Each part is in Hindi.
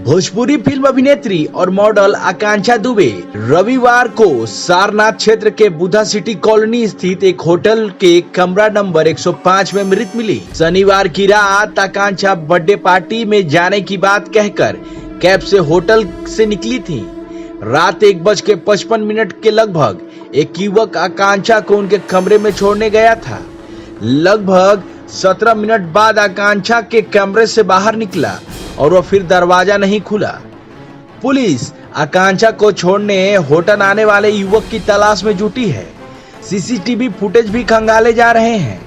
भोजपुरी फिल्म अभिनेत्री और मॉडल आकांक्षा दुबे रविवार को सारनाथ क्षेत्र के बुधा सिटी कॉलोनी स्थित एक होटल के कमरा नंबर 105 में मृत मिली। शनिवार की रात आकांक्षा बर्थडे पार्टी में जाने की बात कहकर कैब से होटल से निकली थी। रात 1:55 के लगभग एक युवक आकांक्षा को उनके कमरे में छोड़ने गया था। लगभग 17 मिनट बाद आकांक्षा के कमरे से बाहर निकला और वह फिर दरवाजा नहीं खुला। पुलिस आकांक्षा को छोड़ने होटल आने वाले युवक की तलाश में जुटी है। सीसीटीवी फुटेज भी खंगाले जा रहे हैं।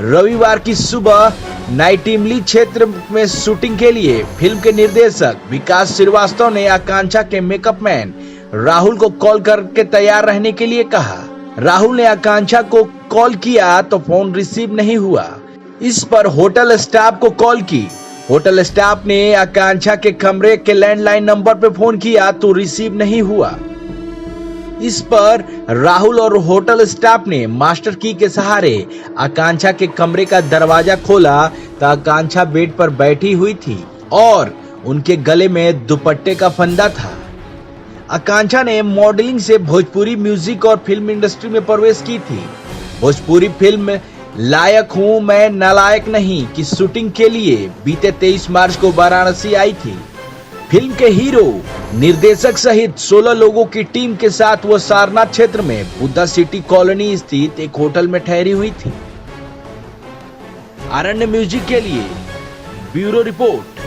रविवार की सुबह नाइटिमली क्षेत्र में शूटिंग के लिए फिल्म के निर्देशक विकास श्रीवास्तव ने आकांक्षा के मेकअप मैन राहुल को कॉल करके तैयार रहने के लिए कहा। राहुल ने आकांक्षा को कॉल किया तो फोन रिसीव नहीं हुआ। इस पर होटल स्टाफ को कॉल की। होटल स्टाफ ने आकांक्षा के कमरे के लैंडलाइन नंबर पर फोन किया तो रिसीव नहीं हुआ। इस पर राहुल और होटल स्टाफ ने मास्टर की के सहारे आकांक्षा के कमरे का दरवाजा खोला तो आकांक्षा बेड पर बैठी हुई थी और उनके गले में दुपट्टे का फंदा था। आकांक्षा ने मॉडलिंग से भोजपुरी म्यूजिक और फिल्म इंडस्ट्री में प्रवेश की थी। भोजपुरी फिल्म लायक हूं मैं नालायक नहीं की शूटिंग के लिए बीते 23 मार्च को वाराणसी आई थी। फिल्म के हीरो निर्देशक सहित 16 लोगों की टीम के साथ वो सारनाथ क्षेत्र में बुद्धा सिटी कॉलोनी स्थित एक होटल में ठहरी हुई थी। आरण्य म्यूजिक के लिए ब्यूरो रिपोर्ट।